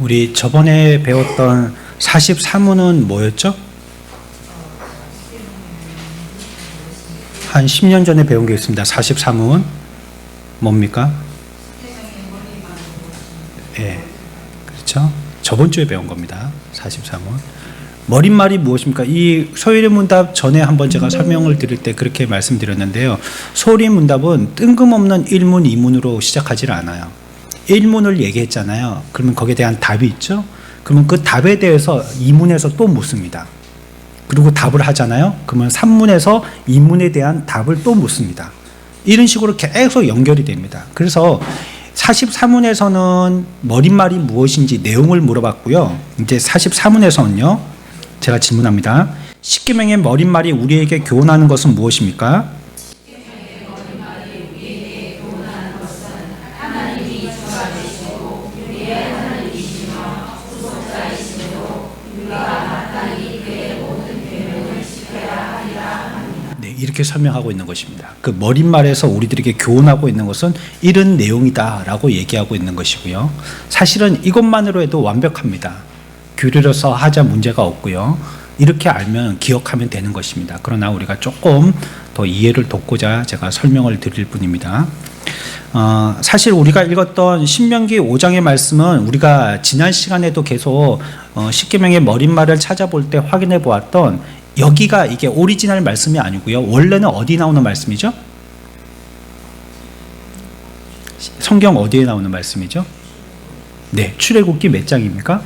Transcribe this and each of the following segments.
우리 저번에 배웠던 43호는 뭐였죠? 한 10년 전에 배운 게 있습니다. 43호는 뭡니까? 예, 그렇죠. 저번 주에 배운 겁니다. 43호는. 머릿말이 무엇입니까? 이 소일의 문답 전에 한번 제가 설명을 드릴 때 그렇게 말씀드렸는데요. 소일의 문답은 뜬금없는 1문, 2문으로 시작하지 않아요. 1문을 얘기했잖아요. 그러면 거기에 대한 답이 있죠. 그러면 그 답에 대해서 2문에서 또 묻습니다. 그리고 답을 하잖아요. 그러면 3문에서 2문에 대한 답을 또 묻습니다. 이런 식으로 계속 연결이 됩니다. 그래서 43문에서는 머릿말이 무엇인지 내용을 물어봤고요. 이제 44문에서는요. 제가 질문합니다. 십계명의 머릿말이 우리에게 교훈하는 것은 무엇입니까? 이렇게 설명하고 있는 것입니다. 그 머릿말에서 우리들에게 교훈하고 있는 것은 이런 내용이다라고 얘기하고 있는 것이고요. 사실은 이것만으로 해도 완벽합니다. 교리로서 하자 문제가 없고요. 이렇게 알면 기억하면 되는 것입니다. 그러나 우리가 조금 더 이해를 돕고자 제가 설명을 드릴 뿐입니다. 사실 우리가 읽었던 신명기 5장의 말씀은 우리가 지난 시간에도 계속 십계명의 머릿말을 찾아볼 때 확인해 보았던 여기가 이게 오리지널 말씀이 아니고요. 원래는 어디 나오는 말씀이죠? 성경 어디에 나오는 말씀이죠? 네, 출애굽기 몇 장입니까?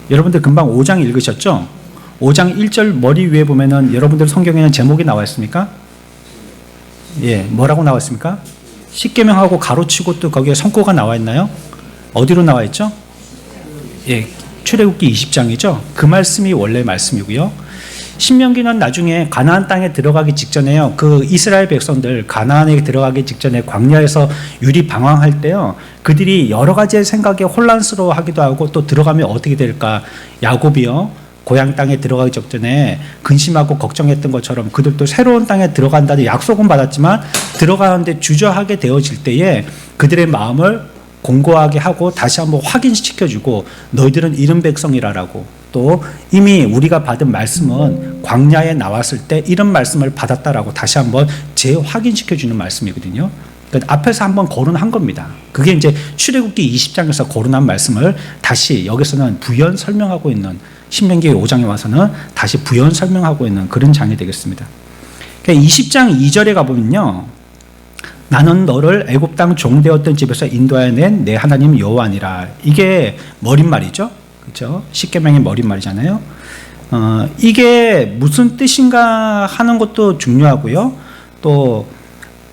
여러분들 금방 5장 읽으셨죠? 5장 1절 머리 위에 보면은 여러분들 성경에는 제목이 나와 있습니까? 예, 뭐라고 나와 있습니까? 십계명하고 가로치고 또 거기에 성구가 나와 있나요? 어디로 나와 있죠? 예, 출애굽기 20장이죠. 그 말씀이 원래 말씀이고요. 신명기는 나중에 가나안 땅에 들어가기 직전에요. 그 이스라엘 백성들 가나안에 들어가기 직전에 광야에서 유리 방황할 때요. 그들이 여러 가지의 생각에 혼란스러워하기도 하고 또 들어가면 어떻게 될까? 야곱이요. 고향 땅에 들어가기 직전에 근심하고 걱정했던 것처럼 그들도 새로운 땅에 들어간다는 약속은 받았지만 들어가는데 주저하게 되어질 때에 그들의 마음을 공고하게 하고 다시 한번 확인시켜주고 너희들은 이런 백성이라라고 또 이미 우리가 받은 말씀은 광야에 나왔을 때 이런 말씀을 받았다라고 다시 한번 재확인시켜주는 말씀이거든요. 그러니까 앞에서 한번 거론한 겁니다. 그게 이제 출애굽기 20장에서 거론한 말씀을 다시 여기서는 부연 설명하고 있는 신명기 5장에 와서는 다시 부연 설명하고 있는 그런 장이 되겠습니다. 그러니까 20장 2절에 가보면요. 나는 너를 애굽 땅 종되었던 집에서 인도하여낸 내 하나님 여호와니라. 이게 머릿말이죠. 그렇죠? 십계명의 머릿말이잖아요. 이게 무슨 뜻인가 하는 것도 중요하고요. 또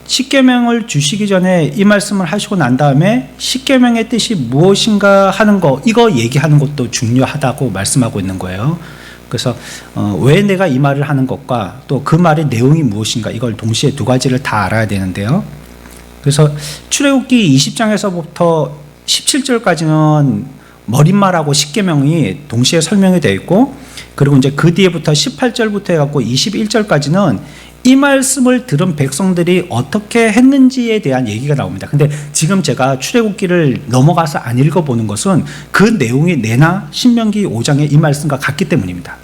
십계명을 주시기 전에 이 말씀을 하시고 난 다음에 십계명의 뜻이 무엇인가 하는 거 이거 얘기하는 것도 중요하다고 말씀하고 있는 거예요. 그래서 왜 내가 이 말을 하는 것과 또 그 말의 내용이 무엇인가 이걸 동시에 두 가지를 다 알아야 되는데요. 그래서 출애굽기 20장에서부터 17절까지는 머릿말하고 십계명이 동시에 설명이 되어 있고 그리고 이제 그 뒤에부터 18절부터 해갖고 21절까지는 이 말씀을 들은 백성들이 어떻게 했는지에 대한 얘기가 나옵니다. 근데 지금 제가 출애굽기를 넘어가서 안 읽어보는 것은 그 내용이 내나 신명기 5장의 이 말씀과 같기 때문입니다.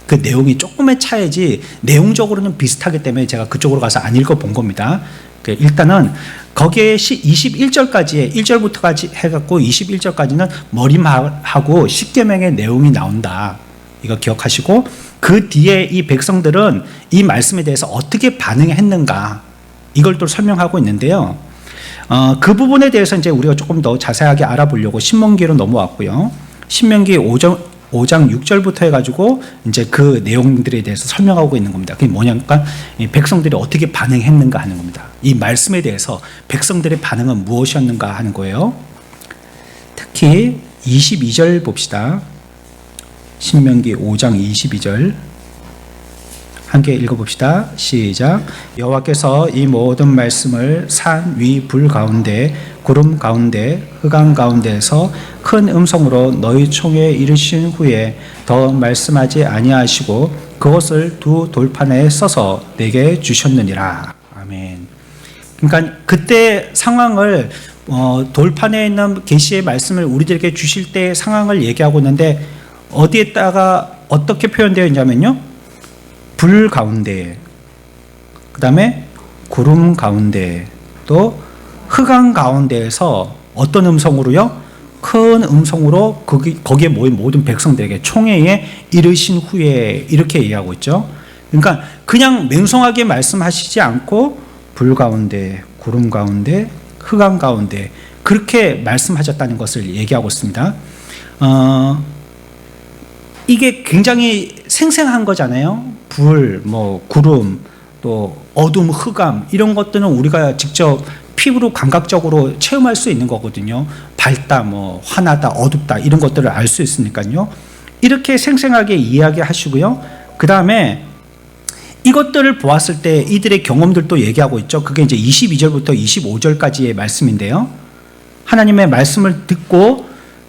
그 내용이 조금의 차이지 내용적으로는 비슷하기 때문에 제가 그쪽으로 가서 안 읽어본 겁니다. 일단은 거기에 21절까지의 1절부터까지 해갖고 21절까지는 머릿말하고 십계명의 내용이 나온다. 이거 기억하시고 그 뒤에 이 백성들은 이 말씀에 대해서 어떻게 반응했는가 이걸 또 설명하고 있는데요. 그 부분에 대해서 이제 우리가 조금 더 자세하게 알아보려고 신명기로 넘어왔고요. 신명기 5장 6절부터 해가지고 이제 그 내용들에 대해서 설명하고 있는 겁니다. 그게 뭐냐니까 백성들이 어떻게 반응했는가 하는 겁니다. 이 말씀에 대해서 백성들의 반응은 무엇이었는가 하는 거예요. 특히 22절 봅시다. 신명기 5장 22절 함께 읽어봅시다. 시작. 여호와께서 이 모든 말씀을 산 위 불 가운데 구름 가운데 흑암 가운데에서 큰 음성으로 너희 총에 이르신 후에 더 말씀하지 아니하시고 그것을 두 돌판에 써서 내게 주셨느니라. 아멘. 그러니까 그때 상황을 돌판에 있는 계시의 말씀을 우리들에게 주실 때의 상황을 얘기하고 있는데 어디에다가 어떻게 표현되어 있냐면요. 불 가운데, 그 다음에 구름 가운데, 또 흑암 가운데에서 어떤 음성으로요? 큰 음성으로 거기에 모인 모든 백성들에게 총회에 이르신 후에 이렇게 얘기하고 있죠. 그러니까 그냥 맹성하게 말씀하시지 않고 불 가운데, 구름 가운데, 흑암 가운데 그렇게 말씀하셨다는 것을 얘기하고 있습니다. 이게 굉장히 생생한 거잖아요. 불, 구름, 또 어둠, 흑암 이런 것들은 우리가 직접 피부로 감각적으로 체험할 수 있는 거거든요. 밝다, 환하다, 어둡다 이런 것들을 알 수 있으니까요. 이렇게 생생하게 이야기하시고요. 그 다음에 이것들을 보았을 때 이들의 경험들도 얘기하고 있죠. 그게 이제 22절부터 25절까지의 말씀인데요. 하나님의 말씀을 듣고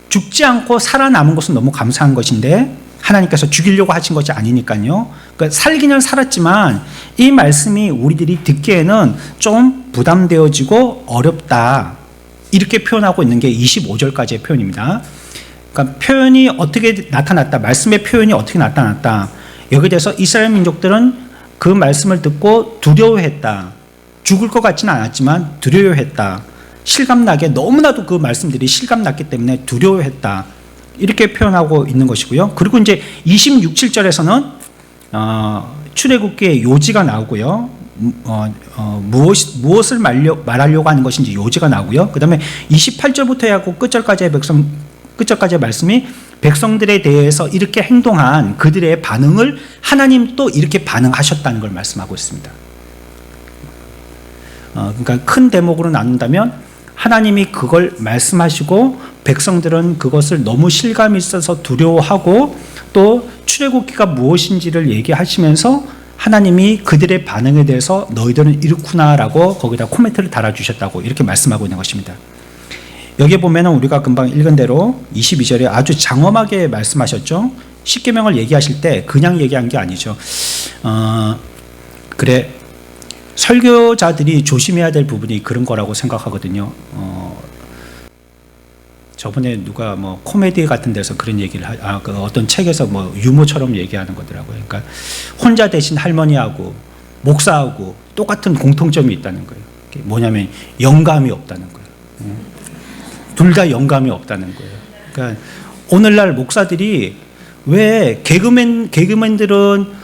죽지 않고 살아남은 것은 너무 감사한 것인데 하나님께서 죽이려고 하신 것이 아니니까요. 그러니까 살기는 살았지만 이 말씀이 우리들이 듣기에는 좀 부담되어지고 어렵다. 이렇게 표현하고 있는 게 25절까지의 표현입니다. 그러니까 표현이 어떻게 나타났다. 말씀의 표현이 어떻게 나타났다. 여기에 대해서 이스라엘 민족들은 그 말씀을 듣고 두려워했다. 죽을 것 같지는 않았지만 두려워했다. 실감나게 너무나도 그 말씀들이 실감났기 때문에 두려워했다. 이렇게 표현하고 있는 것이고요. 그리고 이제 26, 7절에서는 출애굽기의 요지가 나오고요. 무엇을 말하려고 하는 것인지 요지가 나오고요. 그 다음에 28절부터 하고 끝절까지의 말씀이 백성들에 대해서 이렇게 행동한 그들의 반응을 하나님 또 이렇게 반응하셨다는 걸 말씀하고 있습니다. 그러니까 큰 대목으로 나눈다면 하나님이 그걸 말씀하시고 백성들은 그것을 너무 실감이 있어서 두려워하고 또 출애굽기가 무엇인지를 얘기하시면서 하나님이 그들의 반응에 대해서 너희들은 이렇구나라고 거기다 코멘트를 달아주셨다고 이렇게 말씀하고 있는 것입니다. 여기에 보면은 우리가 금방 읽은 대로 22절에 아주 장엄하게 말씀하셨죠. 십계명을 얘기하실 때 그냥 얘기한 게 아니죠. 그래 설교자들이 조심해야 될 부분이 그런 거라고 생각하거든요. 저번에 누가 코미디 같은 데서 그런 얘기를 그 어떤 책에서 유머처럼 얘기하는 거더라고요. 그러니까 혼자 대신 할머니하고 목사하고 똑같은 공통점이 있다는 거예요. 그게 뭐냐면 영감이 없다는 거예요. 둘 다 영감이 없다는 거예요. 그러니까 오늘날 목사들이 왜 개그맨들은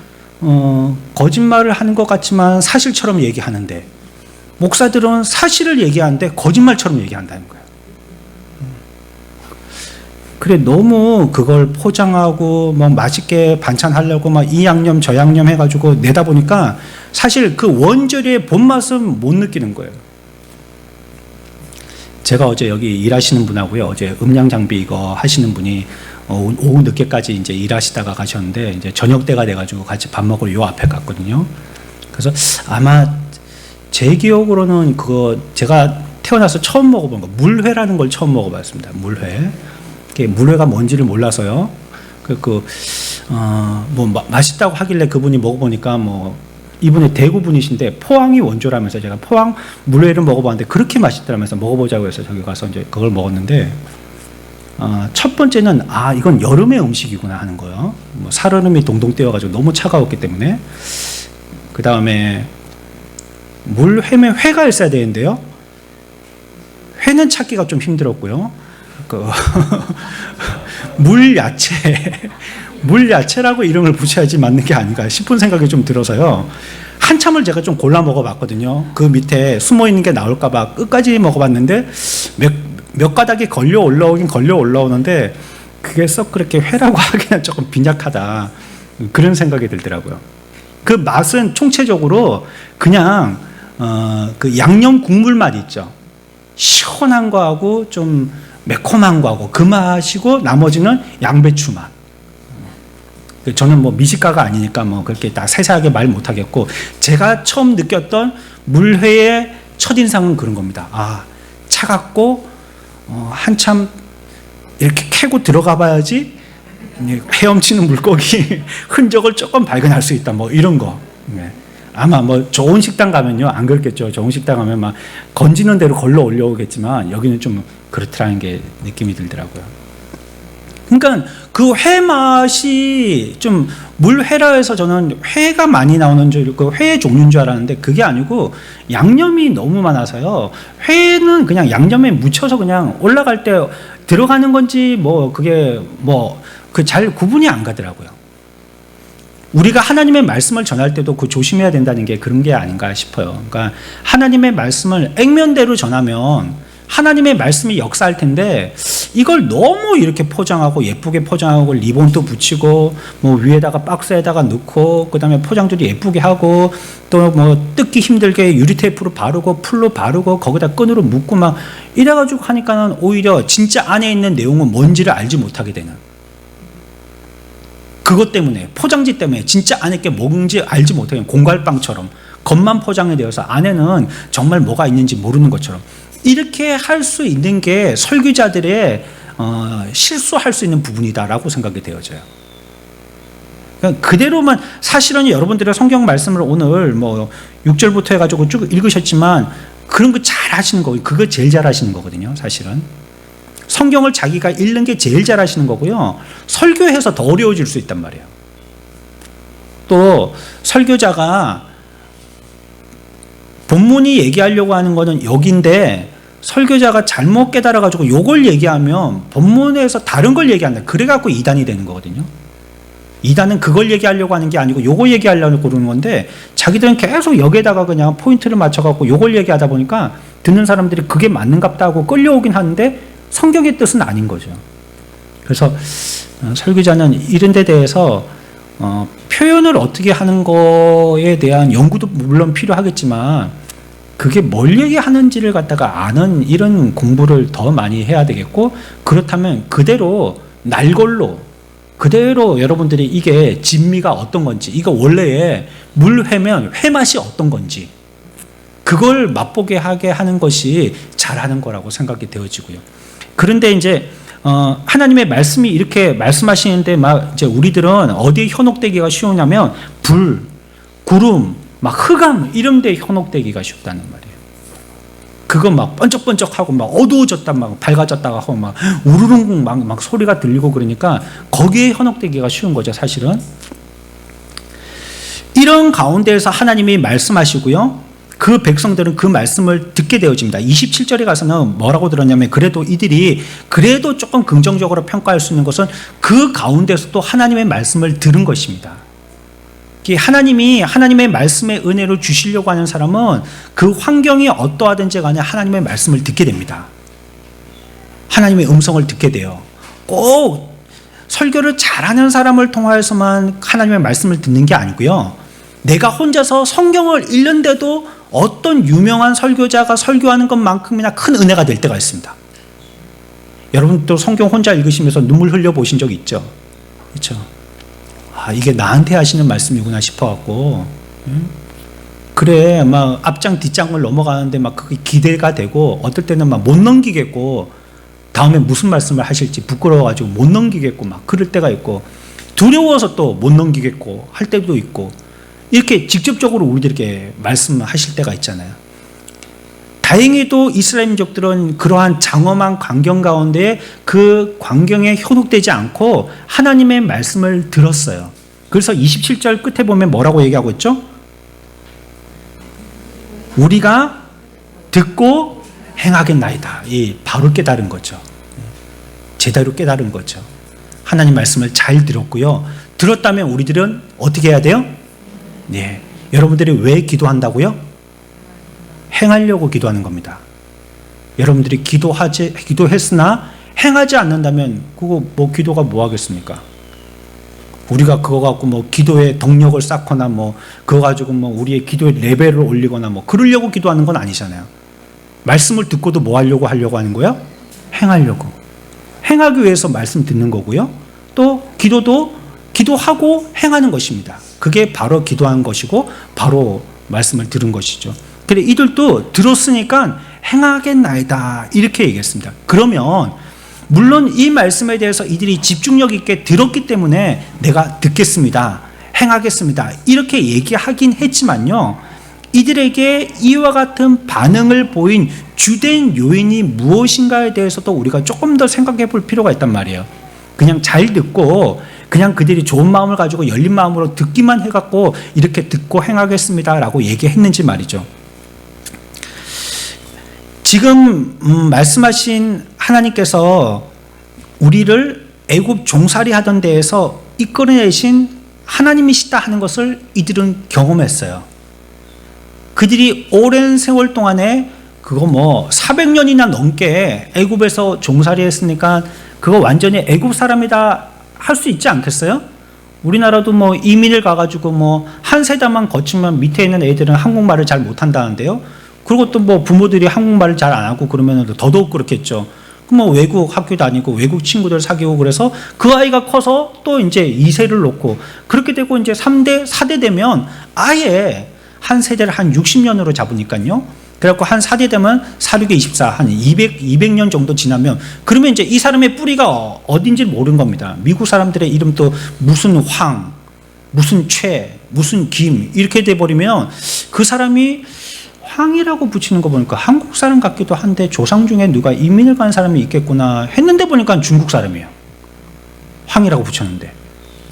거짓말을 하는 것 같지만 사실처럼 얘기하는데 목사들은 사실을 얘기하는데 거짓말처럼 얘기한다는 거예요. 그래 너무 그걸 포장하고 맛있게 반찬하려고 이 양념 저 양념 해가지고 내다 보니까 사실 그 원조의 본맛은 못 느끼는 거예요. 제가 어제 여기 일하시는 분하고요, 어제 음량 장비 이거 하시는 분이 오후 늦게까지 이제 일하시다가 가셨는데 이제 저녁 때가 돼가지고 같이 밥 먹으러 요 앞에 갔거든요. 그래서 아마 제 기억으로는 그거 제가 태어나서 처음 먹어본 거 물회라는 걸 처음 먹어봤습니다. 물회. 물회가 뭔지를 몰라서요. 맛있다고 하길래 그분이 먹어보니까 이분이 대구 분이신데 포항이 원조라면서 제가 포항 물회를 먹어봤는데 그렇게 맛있더라면서 먹어보자고 해서 저기 가서 이제 그걸 먹었는데 첫 번째는 이건 여름의 음식이구나 하는 거예요. 살얼음이 동동 떼어가지고 너무 차가웠기 때문에. 그 다음에 물회면 회가 있어야 되는데요. 회는 찾기가 좀 힘들었고요. 물야채라고 이름을 붙여야지 맞는 게 아닌가 싶은 생각이 좀 들어서요. 한참을 제가 좀 골라 먹어봤거든요. 그 밑에 숨어있는 게 나올까봐 끝까지 먹어봤는데 몇 가닥이 걸려 올라오는데 그게 썩 그렇게 회라고 하기는 조금 빈약하다. 그런 생각이 들더라고요. 그 맛은 총체적으로 그냥 그 양념 국물 맛 있죠. 시원한 거하고 좀 매콤한 거하고 그 맛이고 나머지는 양배추 맛. 저는 미식가가 아니니까 그렇게 다 세세하게 말 못하겠고 제가 처음 느꼈던 물회의 첫인상은 그런 겁니다. 차갑고 한참 이렇게 캐고 들어가 봐야지 헤엄치는 물고기 흔적을 조금 발견할 수 있다. 이런 거. 아마 뭐 좋은 식당 가면요 안 그렇겠죠. 좋은 식당 가면 막 건지는 대로 걸러 올려오겠지만 여기는 좀 그렇더라는 게 느낌이 들더라고요. 그러니까 그 회 맛이 좀 물회라 해서 저는 회가 많이 나오는 그 회 종류인 줄 알았는데 그게 아니고 양념이 너무 많아서요. 회는 그냥 양념에 묻혀서 그냥 올라갈 때 들어가는 건지 뭐 그게 뭐 그 잘 구분이 안 가더라고요. 우리가 하나님의 말씀을 전할 때도 그 조심해야 된다는 게 그런 게 아닌가 싶어요. 그러니까 하나님의 말씀을 액면대로 전하면 하나님의 말씀이 역사할 텐데 이걸 너무 이렇게 포장하고 예쁘게 포장하고 리본도 붙이고 뭐 위에다가 박스에다가 넣고 그다음에 포장들이 예쁘게 하고 또 뭐 뜯기 힘들게 유리테이프로 바르고 풀로 바르고 거기다 끈으로 묶고 막 이래가지고 하니까는 오히려 진짜 안에 있는 내용은 뭔지를 알지 못하게 되는 그것 때문에 포장지 때문에 진짜 안에 게 뭔지 알지 못하게 공갈빵처럼 겉만 포장이 되어서 안에는 정말 뭐가 있는지 모르는 것처럼 이렇게 할 수 있는 게 설교자들의 실수할 수 있는 부분이다라고 생각이 되어져요. 그러니까 그대로만 사실은 여러분들의 성경 말씀을 오늘 뭐 6절부터 해가지고 쭉 읽으셨지만 그런 거 잘 하시는 거고 그거 제일 잘 하시는 거거든요. 사실은 성경을 자기가 읽는 게 제일 잘 하시는 거고요. 설교해서 더 어려워질 수 있단 말이에요. 또 설교자가 본문이 얘기하려고 하는 거는 여기인데 설교자가 잘못 깨달아가지고 요걸 얘기하면 본문에서 다른 걸 얘기한다. 그래갖고 이단이 되는 거거든요. 이단은 그걸 얘기하려고 하는 게 아니고 요거 얘기하려고 그러는 건데 자기들은 계속 여기에다가 그냥 포인트를 맞춰갖고 요걸 얘기하다 보니까 듣는 사람들이 그게 맞는갑다 하고 끌려오긴 하는데 성경의 뜻은 아닌 거죠. 그래서 설교자는 이런 데 대해서 표현을 어떻게 하는 거에 대한 연구도 물론 필요하겠지만 그게 뭘 얘기하는지를 갖다가 아는 이런 공부를 더 많이 해야 되겠고 그렇다면 그대로 날걸로 그대로 여러분들이 이게 진미가 어떤 건지 이거 원래의 물회면 회맛이 어떤 건지 그걸 맛보게 하게 하는 것이 잘하는 거라고 생각이 되어지고요. 그런데 이제 하나님의 말씀이 이렇게 말씀하시는데 막 이제 우리들은 어디에 현혹되기가 쉬우냐면 불, 구름, 막 흑암 이런 데 현혹되기가 쉽다는 말이에요. 그거 막 번쩍번쩍하고 막 어두워졌다 막 밝아졌다가 하고 막 우르릉 막 소리가 들리고 그러니까 거기에 현혹되기가 쉬운 거죠, 사실은. 이런 가운데에서 하나님이 말씀하시고요. 그 백성들은 그 말씀을 듣게 되어집니다. 27절에 가서는 뭐라고 들었냐면 그래도 이들이 그래도 조금 긍정적으로 평가할 수 있는 것은 그 가운데서 또 하나님의 말씀을 들은 것입니다. 하나님이 하나님의 말씀의 은혜를 주시려고 하는 사람은 그 환경이 어떠하든지 간에 하나님의 말씀을 듣게 됩니다. 하나님의 음성을 듣게 돼요. 꼭 설교를 잘하는 사람을 통하여서만 하나님의 말씀을 듣는 게 아니고요. 내가 혼자서 성경을 읽는데도 어떤 유명한 설교자가 설교하는 것만큼이나 큰 은혜가 될 때가 있습니다. 여러분 또 성경 혼자 읽으시면서 눈물 흘려 보신 적 있죠? 그렇죠? 아, 이게 나한테 하시는 말씀이구나 싶어갖고 그래 막 앞장 뒷장을 넘어가는데 막 그게 기대가 되고 어떨 때는 막 못 넘기겠고 다음에 무슨 말씀을 하실지 부끄러워가지고 못 넘기겠고 막 그럴 때가 있고 두려워서 또 못 넘기겠고 할 때도 있고 이렇게 직접적으로 우리들에게 말씀하실 때가 있잖아요. 다행히도 이스라엘 민족들은 그러한 장엄한 광경 가운데 그 광경에 현혹되지 않고 하나님의 말씀을 들었어요. 그래서 27절 끝에 보면 뭐라고 얘기하고 있죠? 우리가 듣고 행하겠나이다. 이 바로 깨달은 거죠. 제대로 깨달은 거죠. 하나님 말씀을 잘 들었고요. 들었다면 우리들은 어떻게 해야 돼요? 네, 여러분들이 왜 기도한다고요? 행하려고 기도하는 겁니다. 여러분들이 기도했으나 행하지 않는다면 그거 뭐 기도가 뭐 하겠습니까? 우리가 그거 갖고 뭐 기도의 동력을 쌓거나 뭐 그거 가지고 뭐 우리의 기도의 레벨을 올리거나 뭐 그러려고 기도하는 건 아니잖아요. 말씀을 듣고도 뭐 하려고 하는 거예요? 행하려고. 행하기 위해서 말씀 듣는 거고요. 또 기도도 기도하고 행하는 것입니다. 그게 바로 기도한 것이고 바로 말씀을 들은 것이죠. 그래 이들도 들었으니까 행하겠나이다 이렇게 얘기했습니다. 그러면 물론 이 말씀에 대해서 이들이 집중력 있게 들었기 때문에 내가 듣겠습니다, 행하겠습니다. 이렇게 얘기하긴 했지만요. 이들에게 이와 같은 반응을 보인 주된 요인이 무엇인가에 대해서도 우리가 조금 더 생각해 볼 필요가 있단 말이에요. 그냥 잘 듣고 그냥 그들이 좋은 마음을 가지고 열린 마음으로 듣기만 해갖고 이렇게 듣고 행하겠습니다라고 얘기했는지 말이죠. 지금 말씀하신 하나님께서 우리를 애굽 종살이 하던 데에서 이끌어내신 하나님이시다 하는 것을 이들은 경험했어요. 그들이 오랜 세월 동안에 그거 400년이나 넘게 애굽에서 종살이 했으니까 그거 완전히 애굽 사람이다 할 수 있지 않겠어요? 우리나라도 이민을 가가지고 한 세대만 거치면 밑에 있는 애들은 한국말을 잘 못한다는데요. 그리고 또 부모들이 한국말을 잘 안 하고 그러면 더더욱 그렇겠죠. 그럼 외국 학교 다니고 외국 친구들 사귀고 그래서 그 아이가 커서 또 이제 2세를 놓고 그렇게 되고 이제 3대, 4대 되면 아예 한 세대를 한 60년으로 잡으니까요. 그래갖고 한 4대 되면 4, 6에 24, 한 200년 정도 지나면 그러면 이제 이 사람의 뿌리가 어딘지 모르는 겁니다. 미국 사람들의 이름도 무슨 황, 무슨 최, 무슨 김 이렇게 돼버리면 그 사람이 황이라고 붙이는 거 보니까 한국 사람 같기도 한데 조상 중에 누가 이민을 간 사람이 있겠구나 했는데 보니까 중국 사람이에요. 황이라고 붙였는데.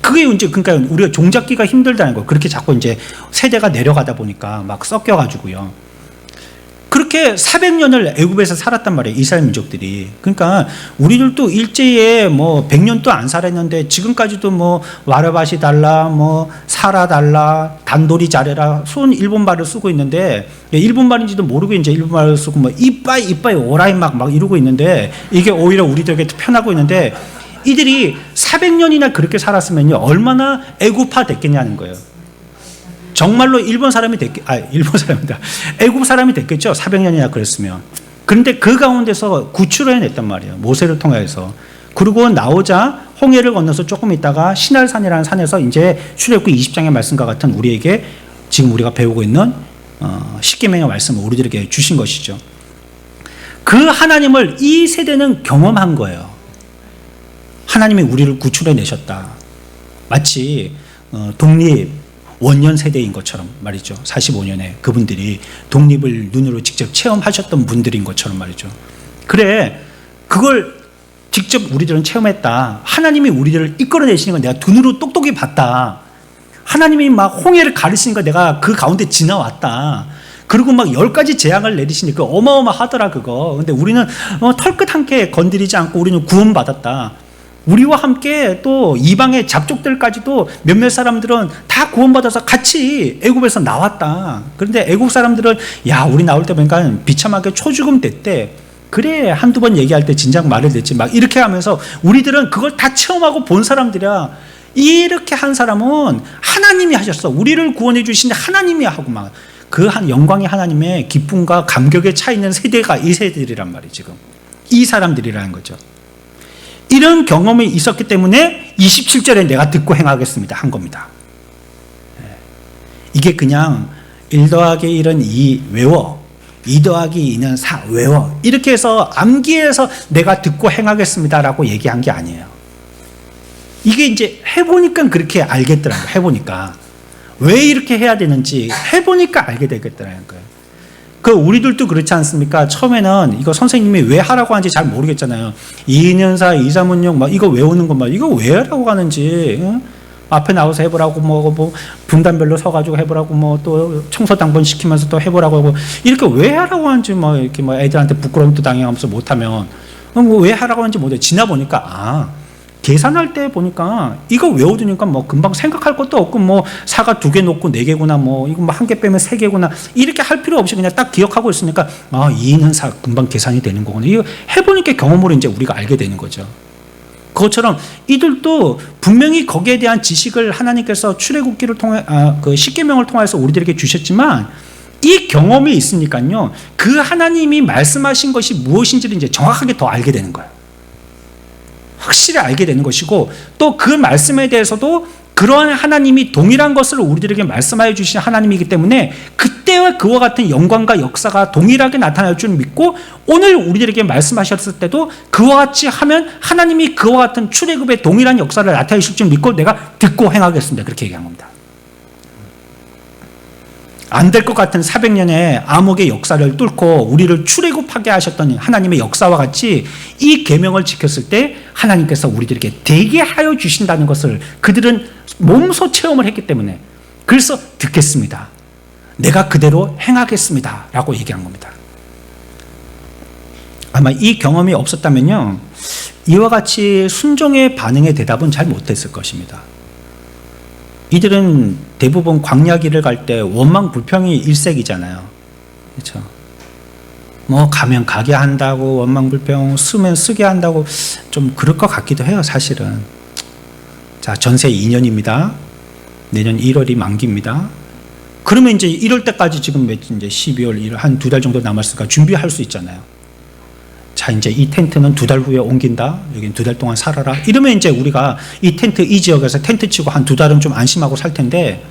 그게 이제 그러니까 우리가 종잡기가 힘들다는 거예요. 그렇게 자꾸 이제 세대가 내려가다 보니까 막 섞여가지고요. 그렇게 400년을 애굽에서 살았단 말이에요. 이스라엘 민족들이. 그러니까 우리들도 일제에 100년도 안 살았는데 지금까지도 와라바시 달라, 사라 달라, 단돌이 잘해라, 손 일본말을 쓰고 있는데 일본말인지도 모르고 이제 일본말을 쓰고 이빠이 오라이 막 이러고 있는데 이게 오히려 우리들에게 편하고 있는데 이들이 400년이나 그렇게 살았으면요 얼마나 애굽화 됐겠냐는 거예요. 정말로 일본 사람이 애굽 사람이 됐겠죠. 400년이나 그랬으면. 그런데 그 가운데서 구출을 해냈단 말이에요. 모세를 통해서. 그리고 나오자 홍해를 건너서 조금 있다가 시날산이라는 산에서 이제 출애굽기 20장의 말씀과 같은 우리에게 지금 우리가 배우고 있는 십계명의 말씀을 우리들에게 주신 것이죠. 그 하나님을 이 세대는 경험한 거예요. 하나님이 우리를 구출해 내셨다. 마치 독립 원년 세대인 것처럼 말이죠. 45년에 그분들이 독립을 눈으로 직접 체험하셨던 분들인 것처럼 말이죠. 그래, 그걸 직접 우리들은 체험했다. 하나님이 우리들을 이끌어내시는 걸 내가 눈으로 똑똑히 봤다. 하나님이 막 홍해를 가르치니까 내가 그 가운데 지나왔다. 그리고 막 10가지 재앙을 내리시니까 어마어마하더라 그거. 근데 우리는 털끝 한 개 건드리지 않고 우리는 구원받았다. 우리와 함께 또 이방의 잡족들까지도 몇몇 사람들은 다 구원받아서 같이 애굽에서 나왔다. 그런데 애굽 사람들은 야 우리 나올 때 보니까 비참하게 초죽음 됐대. 그래 한두 번 얘기할 때 진작 말을 듣지 막 이렇게 하면서 우리들은 그걸 다 체험하고 본 사람들이야. 이렇게 한 사람은 하나님이 하셨어. 우리를 구원해 주신 하나님이 하고 막 그 한 영광의 하나님의 기쁨과 감격에 차 있는 세대가 이 세대들이란 말이에요. 지금 이 사람들이라는 거죠. 이런 경험이 있었기 때문에 27절에 내가 듣고 행하겠습니다 한 겁니다. 이게 그냥 1 더하기 1은 2 외워, 2 더하기 2는 4 외워 이렇게 해서 암기해서 내가 듣고 행하겠습니다라고 얘기한 게 아니에요. 이게 이제 해보니까 그렇게 알겠더라고요. 해보니까 왜 이렇게 해야 되는지 해보니까 알게 되겠더라는 거예요. 우리들도 그렇지 않습니까? 처음에는 이거 선생님이 왜 하라고 하는지 잘 모르겠잖아요. 2인연사, 2사문용 막 이거 외우는 거 막 이거 왜 하라고 하는지 앞에 나와서 해보라고 분단별로 서가지고 해보라고 또 청소 당번 시키면서 또 해보라고 하고 이렇게 왜 하라고 하는지 이렇게 애들한테 부끄러움도 당하면서 못하면 왜 하라고 하는지 못해. 지나 보니까 계산할 때 보니까 이거 외워두니까 금방 생각할 것도 없고 사가 2개 놓고 4개구나 이거 1개 빼면 3개구나 이렇게 할 필요 없이 그냥 딱 기억하고 있으니까 2는 4 금방 계산이 되는 거구나. 이거 해보니까 경험으로 이제 우리가 알게 되는 거죠. 그것처럼 이들도 분명히 거기에 대한 지식을 하나님께서 출애굽기를 통해 그 십계명을 통해서 우리들에게 주셨지만 이 경험이 있으니까요 그 하나님이 말씀하신 것이 무엇인지를 이제 정확하게 더 알게 되는 거예요. 확실히 알게 되는 것이고 또 그 말씀에 대해서도 그러한 하나님이 동일한 것을 우리들에게 말씀하여 주신 하나님이기 때문에 그때와 그와 같은 영광과 역사가 동일하게 나타날 줄 믿고 오늘 우리들에게 말씀하셨을 때도 그와 같이 하면 하나님이 그와 같은 출애굽의 동일한 역사를 나타내실 줄 믿고 내가 듣고 행하겠습니다. 그렇게 얘기한 겁니다. 안 될 것 같은 400년의 암흑의 역사를 뚫고 우리를 출애굽하게 하셨던 하나님의 역사와 같이 이 계명을 지켰을 때 하나님께서 우리들에게 되게 하여 주신다는 것을 그들은 몸소 체험을 했기 때문에, 그래서 듣겠습니다, 내가 그대로 행하겠습니다 라고 얘기한 겁니다. 아마 이 경험이 없었다면요, 이와 같이 순종의 반응의 대답은 잘 못했을 것입니다. 이들은 대부분 광야길을 갈 때 원망 불평이 일색이잖아요. 그렇죠? 뭐 가면 가게 한다고 원망 불평, 쓰면 쓰게 한다고, 좀 그럴 것 같기도 해요, 사실은. 자, 전세 2년입니다. 내년 1월이 만기입니다. 그러면 이제 1월 때까지 지금 이제 12월 1월 한 2달 정도 남았으니까 준비할 수 있잖아요. 자, 이제 이 텐트는 2달 후에 옮긴다. 여긴 2달 동안 살아라. 이러면 이제 우리가 이 텐트, 이 지역에서 텐트 치고 한 2달은 좀 안심하고 살 텐데,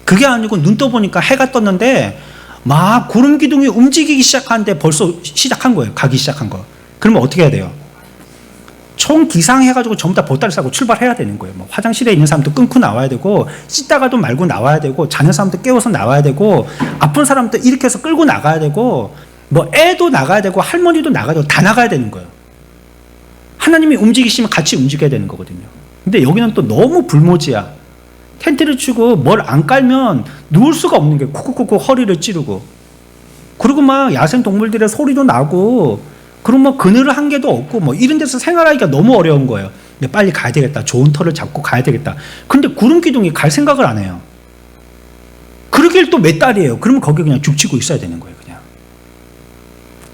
그게 아니고 눈 떠보니까 해가 떴는데 막 구름 기둥이 움직이기 시작하는데 벌써 시작한 거예요. 가기 시작한 거. 그러면 어떻게 해야 돼요? 총 기상해가지고 전부 다 보따리 싸고 출발해야 되는 거예요. 뭐 화장실에 있는 사람도 끊고 나와야 되고, 씻다가도 말고 나와야 되고, 자는 사람도 깨워서 나와야 되고, 아픈 사람도 일으켜서 끌고 나가야 되고, 뭐 애도 나가야 되고 할머니도 나가야 되고 다 나가야 되는 거예요. 하나님이 움직이시면 같이 움직여야 되는 거거든요. 근데 여기는 또 너무 불모지야. 텐트를 치고 뭘 안 깔면 누울 수가 없는 게 쿡쿡쿡 허리를 찌르고, 그리고 막 야생 동물들의 소리도 나고, 그리고 뭐 그늘을 한 개도 없고 뭐 이런 데서 생활하기가 너무 어려운 거예요. 근데 빨리 가야 되겠다, 좋은 터를 잡고 가야 되겠다. 근데 구름 기둥이 갈 생각을 안 해요. 그러길 또 몇 달이에요. 그러면 거기 그냥 죽치고 있어야 되는 거예요.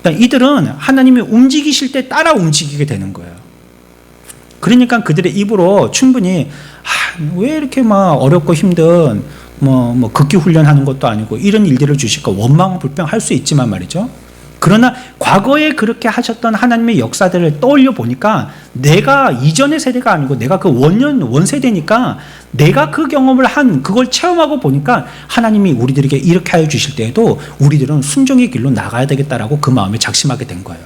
그러니까 이들은 하나님이 움직이실 때 따라 움직이게 되는 거예요. 그러니까 그들의 입으로 충분히 왜 이렇게 막 어렵고 힘든 뭐 극기 훈련하는 것도 아니고 이런 일들을 주실까 원망 불평할 수 있지만 말이죠. 그러나 과거에 그렇게 하셨던 하나님의 역사들을 떠올려 보니까, 내가 이전의 세대가 아니고 내가 그 원세대니까 내가 그 경험을 한 그걸 체험하고 보니까 하나님이 우리들에게 이렇게 하여 주실 때에도 우리들은 순종의 길로 나가야 되겠다라고 그 마음에 작심하게 된 거예요.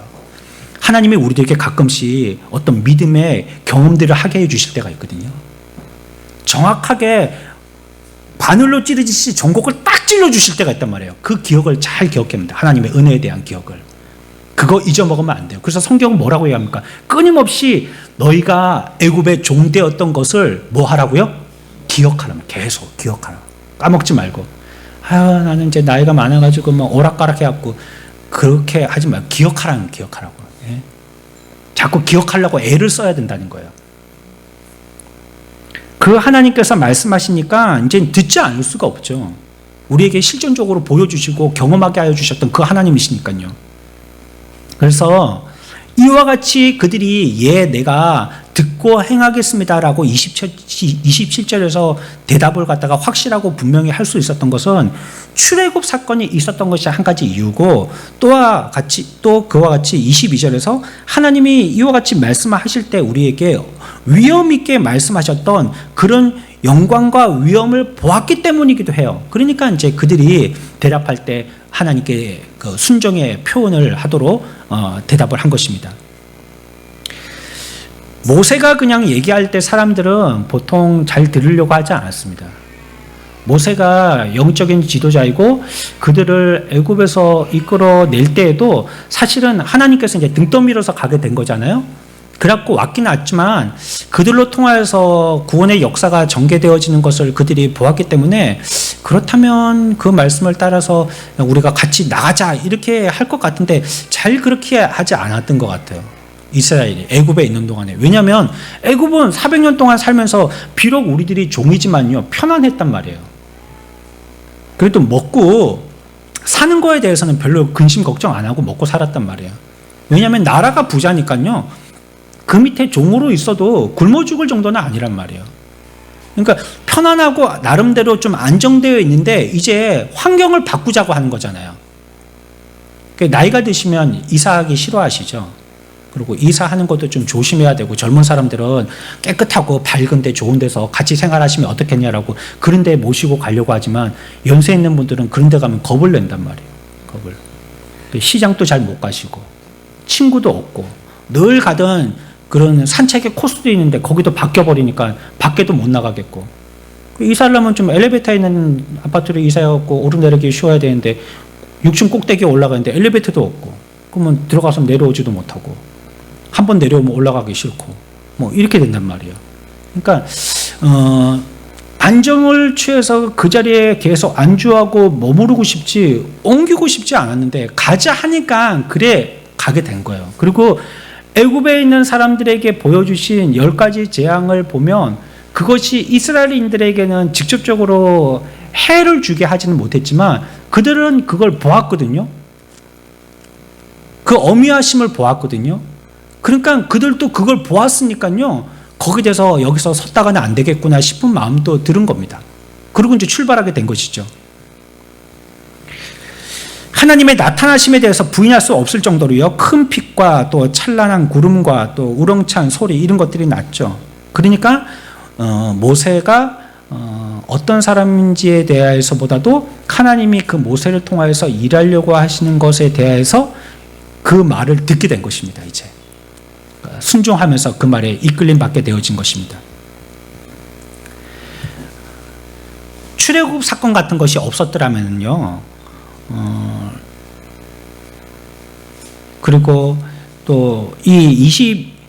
하나님이 우리들에게 가끔씩 어떤 믿음의 경험들을 하게 해 주실 때가 있거든요. 정확하게 바늘로 찌르듯이 전곡을 딱 찔러주실 때가 있단 말이에요. 그 기억을 잘 기억해야 합니다. 하나님의 은혜에 대한 기억을. 그거 잊어먹으면 안 돼요. 그래서 성경은 뭐라고 얘기합니까? 끊임없이 너희가 애굽의 종되었던 것을 뭐 하라고요? 기억하라면, 계속 기억하라. 까먹지 말고. 나는 이제 나이가 많아가지고 뭐 오락가락 해갖고 그렇게 하지 말고 기억하라고. 예? 자꾸 기억하려고 애를 써야 된다는 거예요. 그 하나님께서 말씀하시니까 이제 듣지 않을 수가 없죠. 우리에게 실존적으로 보여주시고 경험하게 하여 주셨던 그 하나님이시니까요. 그래서 이와 같이 그들이 내가 듣고 행하겠습니다라고 27절에서 대답을 갖다가 확실하고 분명히 할 수 있었던 것은 출애굽 사건이 있었던 것이 한 가지 이유고, 또 그와 같이 22절에서 하나님이 이와 같이 말씀하실 때 우리에게 위험 있게 말씀하셨던 그런 영광과 위엄을 보았기 때문이기도 해요. 그러니까 이제 그들이 대답할 때 하나님께 그 순종의 표현을 하도록 대답을 한 것입니다. 모세가 그냥 얘기할 때 사람들은 보통 잘 들으려고 하지 않았습니다. 모세가 영적인 지도자이고 그들을 애굽에서 이끌어낼 때에도 사실은 하나님께서 이제 등 떠밀어서 가게 된 거잖아요. 그래갖고 왔긴 왔지만 그들로 통하여서 구원의 역사가 전개되어지는 것을 그들이 보았기 때문에, 그렇다면 그 말씀을 따라서 우리가 같이 나가자 이렇게 할 것 같은데 잘 그렇게 하지 않았던 것 같아요. 이스라엘이 애굽에 있는 동안에. 왜냐하면 애굽은 400년 동안 살면서 비록 우리들이 종이지만요 편안했단 말이에요. 그래도 먹고 사는 거에 대해서는 별로 근심 걱정 안 하고 먹고 살았단 말이에요. 왜냐하면 나라가 부자니까요, 그 밑에 종으로 있어도 굶어 죽을 정도는 아니란 말이에요. 그러니까 편안하고 나름대로 좀 안정되어 있는데 이제 환경을 바꾸자고 하는 거잖아요. 나이가 드시면 이사하기 싫어하시죠. 그리고 이사하는 것도 좀 조심해야 되고, 젊은 사람들은 깨끗하고 밝은 데 좋은 데서 같이 생활하시면 어떻겠냐라고 그런 데 모시고 가려고 하지만, 연세 있는 분들은 그런 데 가면 겁을 낸단 말이에요. 겁을. 시장도 잘 못 가시고 친구도 없고, 늘 가던 그런 산책의 코스도 있는데 거기도 바뀌어버리니까 밖에도 못 나가겠고, 이사하려면 좀 엘리베이터에 있는 아파트로 이사해갖고 오르내리기 쉬워야 되는데 6층 꼭대기에 올라가는데 엘리베이터도 없고 그러면 들어가서 내려오지도 못하고 한 번 내려오면 올라가기 싫고 뭐 이렇게 된단 말이에요. 그러니까 안정을 취해서 그 자리에 계속 안주하고 머무르고 싶지 옮기고 싶지 않았는데 가자 하니까 그래 가게 된 거예요. 그리고 애굽에 있는 사람들에게 보여주신 10가지 재앙을 보면 그것이 이스라엘인들에게는 직접적으로 해를 주게 하지는 못했지만 그들은 그걸 보았거든요. 그 어미하심을 보았거든요. 그러니까 그들도 그걸 보았으니까요. 거기에 대해서 여기서 섰다가는 안 되겠구나 싶은 마음도 들은 겁니다. 그리고 이제 출발하게 된 것이죠. 하나님의 나타나심에 대해서 부인할 수 없을 정도로요. 큰 빛과 또 찬란한 구름과 또 우렁찬 소리 이런 것들이 났죠. 그러니까 모세가 어떤 사람인지에 대해서보다도 하나님이 그 모세를 통하여서 일하려고 하시는 것에 대해서 그 말을 듣게 된 것입니다. 이제 순종하면서 그 말에 이끌림 받게 되어진 것입니다. 출애굽 사건 같은 것이 없었더라면요. 그리고 또 이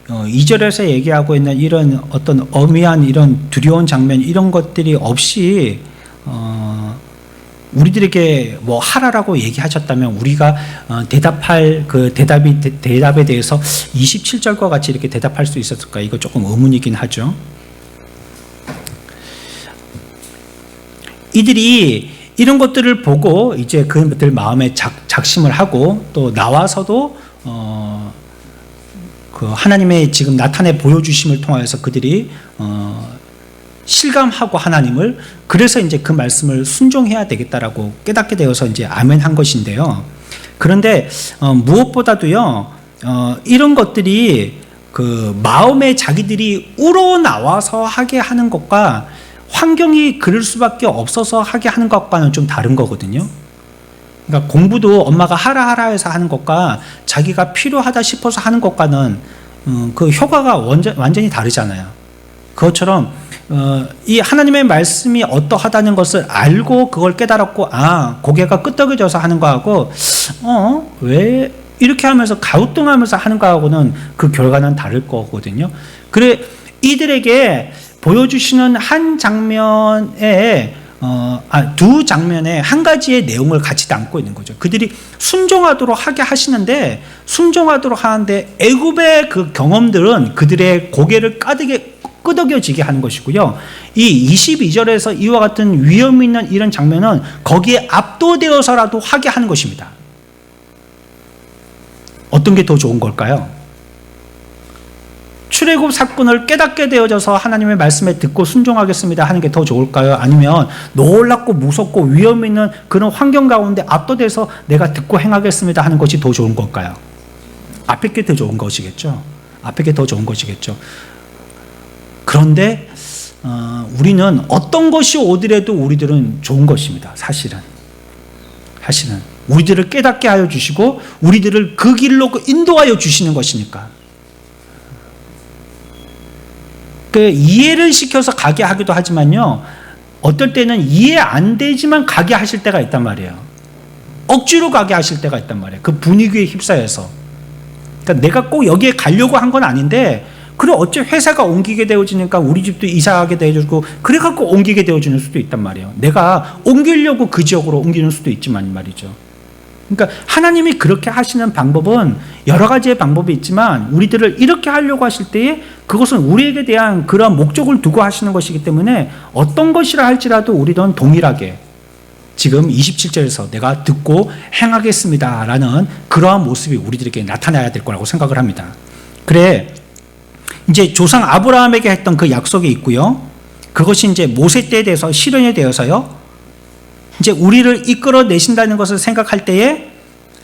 22절에서 얘기하고 있는 이런 어떤 엄미한 이런 두려운 장면 이런 것들이 없이 우리들에게 뭐 하라라고 얘기하셨다면 우리가 대답할 그 대답에 대해서 27절과 같이 이렇게 대답할 수 있었을까? 이거 조금 의문이긴 하죠. 이들이 이런 것들을 보고 이제 그들 마음에 작심을 하고 또 나와서도 그 하나님의 지금 나타내 보여주심을 통해서 그들이 실감하고 하나님을 그래서 이제 그 말씀을 순종해야 되겠다라고 깨닫게 되어서 이제 아멘한 것인데요. 그런데 무엇보다도요 이런 것들이 그 마음에 자기들이 우러나와서 하게 하는 것과 환경이 그럴 수밖에 없어서 하게 하는 것과는 좀 다른 거거든요. 그러니까 공부도 엄마가 하라 해서 하는 것과 자기가 필요하다 싶어서 하는 것과는 그 효과가 완전히 다르잖아요. 그것처럼 이 하나님의 말씀이 어떠하다는 것을 알고 그걸 깨달았고 고개가 끄덕여져서 하는 거하고 왜 이렇게 하면서 가우뚱하면서 하는 거하고는 그 결과는 다를 거거든요. 그래 이들에게 보여주시는 한 장면에 두 장면에 한 가지의 내용을 같이 담고 있는 거죠. 그들이 순종하도록 하게 하시는데 순종하도록 하는데 애굽의 그 경험들은 그들의 고개를 끄덕여지게 하는 것이고요. 이 22절에서 이와 같은 위험 있는 이런 장면은 거기에 압도되어서라도 하게 하는 것입니다. 어떤 게 더 좋은 걸까요? 출애굽 사건을 깨닫게 되어져서 하나님의 말씀에 듣고 순종하겠습니다 하는 게 더 좋을까요? 아니면 놀랍고 무섭고 위험 있는 그런 환경 가운데 압도돼서 내가 듣고 행하겠습니다 하는 것이 더 좋은 걸까요? 앞에 게 더 좋은 것이겠죠. 앞에 게 더 좋은 것이겠죠. 그런데 우리는 어떤 것이 오더라도 우리들은 좋은 것입니다. 사실은 우리들을 깨닫게 하여 주시고 우리들을 그 길로 인도하여 주시는 것이니까. 그 이해를 시켜서 가게 하기도 하지만요, 어떨 때는 이해 안 되지만 가게 하실 때가 있단 말이에요. 억지로 가게 하실 때가 있단 말이에요. 그 분위기에 휩싸여서. 그러니까 내가 꼭 여기에 가려고 한 건 아닌데, 그래 어째 회사가 옮기게 되어지니까 우리 집도 이사하게 되어지고 그래갖고 옮기게 되어지는 수도 있단 말이에요. 내가 옮기려고 그 지역으로 옮기는 수도 있지만 말이죠. 그러니까 하나님이 그렇게 하시는 방법은 여러 가지의 방법이 있지만 우리들을 이렇게 하려고 하실 때에 그것은 우리에게 대한 그러한 목적을 두고 하시는 것이기 때문에 어떤 것이라 할지라도 우리는 동일하게 지금 27절에서 내가 듣고 행하겠습니다 라는 그러한 모습이 우리들에게 나타나야 될 거라고 생각을 합니다. 그래 이제 조상 아브라함에게 했던 그 약속이 있고요. 그것이 이제 모세 때에 대해서 실현이 되어서요. 이제 우리를 이끌어내신다는 것을 생각할 때에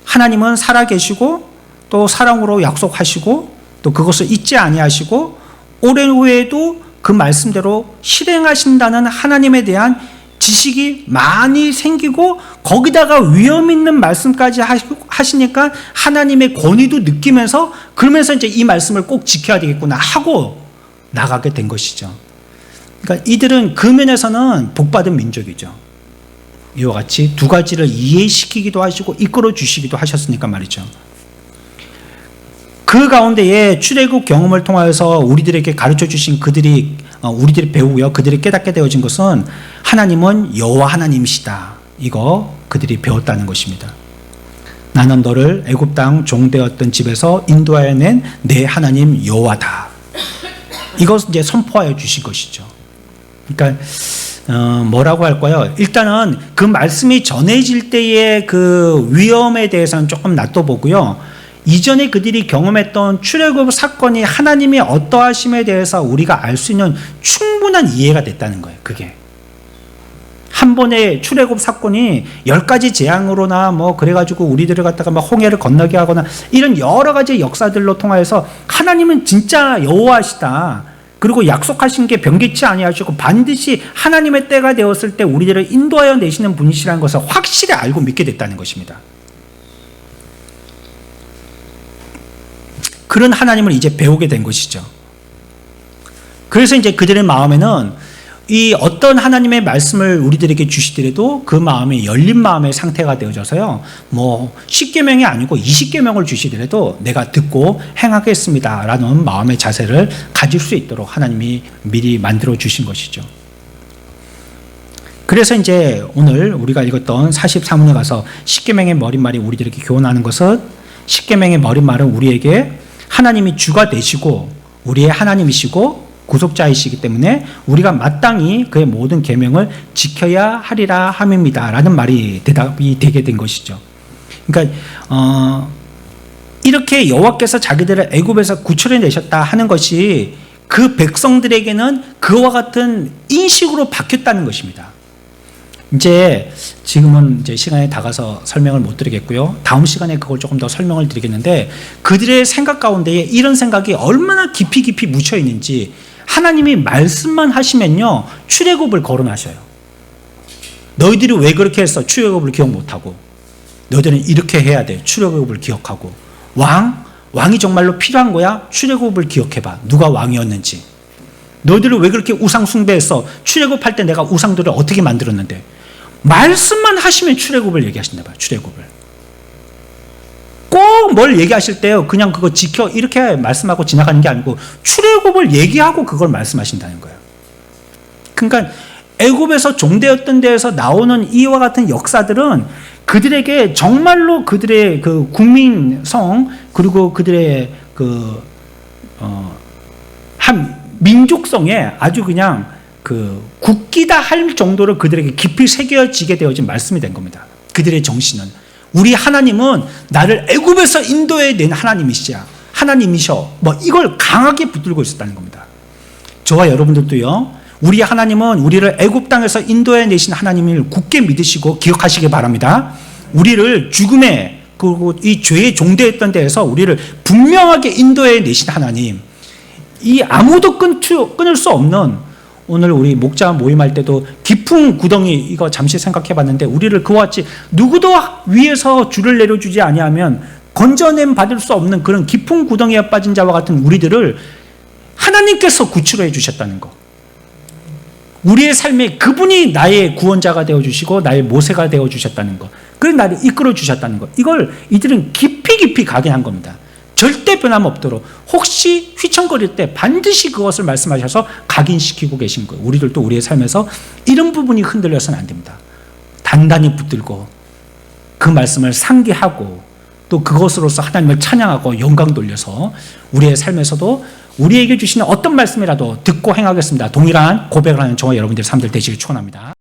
하나님은 살아계시고 또 사랑으로 약속하시고 또 그것을 잊지 아니하시고 오랜 후에도 그 말씀대로 실행하신다는 하나님에 대한 지식이 많이 생기고 거기다가 위험 있는 말씀까지 하시니까 하나님의 권위도 느끼면서 그러면서 이제 이 말씀을 꼭 지켜야 되겠구나 하고 나가게 된 것이죠. 그러니까 이들은 그 면에서는 복받은 민족이죠. 이와 같이 두 가지를 이해시키기도 하시고 이끌어 주시기도 하셨으니까 말이죠. 그 가운데에 출애굽 경험을 통하여서 우리들에게 가르쳐 주신 우리들이 배우고요. 그들이 깨닫게 되어진 것은 하나님은 여호와 하나님이시다. 이거 그들이 배웠다는 것입니다. 나는 너를 애굽 땅 종되었던 집에서 인도하여 낸 내 하나님 여호와다. 이것 이제 선포하여 주신 것이죠. 그러니까 뭐라고 할까요? 일단은 그 말씀이 전해질 때의 그 위험에 대해서는 조금 놔둬보고요. 이전에 그들이 경험했던 출애굽 사건이 하나님의 어떠하심에 대해서 우리가 알 수 있는 충분한 이해가 됐다는 거예요. 그게 한 번의 출애굽 사건이 10가지 재앙으로나 뭐 그래가지고 우리들을 갖다가 막 홍해를 건너게 하거나 이런 여러 가지 역사들로 통하여서 하나님은 진짜 여호와시다. 그리고 약속하신 게 변개치 아니하시고 반드시 하나님의 때가 되었을 때 우리들을 인도하여 내시는 분이시라는 것을 확실히 알고 믿게 됐다는 것입니다. 그런 하나님을 이제 배우게 된 것이죠. 그래서 이제 그들의 마음에는 이 어떤 하나님의 말씀을 우리들에게 주시더라도 그 마음이 열린 마음의 상태가 되어져서요. 뭐 10계명이 아니고 20계명을 주시더라도 내가 듣고 행하겠습니다라는 마음의 자세를 가질 수 있도록 하나님이 미리 만들어 주신 것이죠. 그래서 이제 오늘 우리가 읽었던 44문에 가서 10계명의 머릿말이 우리들에게 교훈하는 것은 10계명의 머릿말은 우리에게 하나님이 주가 되시고 우리의 하나님이시고 구속자이시기 때문에 우리가 마땅히 그의 모든 계명을 지켜야 하리라 함입니다 라는 말이 대답이 되게 된 것이죠. 그러니까 이렇게 여호와께서 자기들을 애굽에서 구출해 내셨다 하는 것이 그 백성들에게는 그와 같은 인식으로 바뀌었다는 것입니다. 이제 지금은 이제 시간이 다가서 설명을 못 드리겠고요. 다음 시간에 그걸 조금 더 설명을 드리겠는데 그들의 생각 가운데에 이런 생각이 얼마나 깊이 묻혀 있는지 하나님이 말씀만 하시면요 출애굽을 거론하셔요. 너희들이 왜 그렇게 했어? 출애굽을 기억 못하고. 너희들은 이렇게 해야 돼. 출애굽을 기억하고. 왕이 정말로 필요한 거야? 출애굽을 기억해봐. 누가 왕이었는지. 너희들은 왜 그렇게 우상 숭배했어? 출애굽할 때 내가 우상들을 어떻게 만들었는데. 말씀만 하시면 출애굽을 얘기하신다 봐요. 출애굽을. 꼭 뭘 얘기하실 때요. 그냥 그거 지켜 이렇게 말씀하고 지나가는 게 아니고 출애굽을 얘기하고 그걸 말씀하신다는 거예요. 그러니까 애굽에서 종되었던 데에서 나오는 이와 같은 역사들은 그들에게 정말로 그들의 그 국민성 그리고 그들의 한 민족성에 아주 그냥 굳기다 할 정도로 그들에게 깊이 새겨지게 되어진 말씀이 된 겁니다. 그들의 정신은 우리 하나님은 나를 애굽에서 인도해 낸 하나님이셔. 뭐 이걸 강하게 붙들고 있었다는 겁니다. 저와 여러분들도요. 우리 하나님은 우리를 애굽 땅에서 인도해 내신 하나님을 굳게 믿으시고 기억하시기 바랍니다. 우리를 죽음에 그리고 이 죄의 종되었던 데에서 우리를 분명하게 인도해 내신 하나님. 이 아무도 끊을 수 없는 오늘 우리 목자 모임할 때도 깊은 구덩이 이거 잠시 생각해 봤는데 우리를 그와 같이 누구도 위에서 줄을 내려주지 아니하면 건져냄 받을 수 없는 그런 깊은 구덩이에 빠진 자와 같은 우리들을 하나님께서 구출해 주셨다는 것. 우리의 삶에 그분이 나의 구원자가 되어주시고 나의 모세가 되어주셨다는 것. 그래서 나를 이끌어 주셨다는 것. 이걸 이들은 깊이 각인한 겁니다. 절대 변함없도록 혹시 휘청거릴 때 반드시 그것을 말씀하셔서 각인시키고 계신 거예요. 우리들도 우리의 삶에서 이런 부분이 흔들려서는 안 됩니다. 단단히 붙들고 그 말씀을 상기하고 또 그것으로서 하나님을 찬양하고 영광 돌려서 우리의 삶에서도 우리에게 주시는 어떤 말씀이라도 듣고 행하겠습니다. 동일한 고백을 하는 저와 여러분들의 삶들 되시길 축원합니다.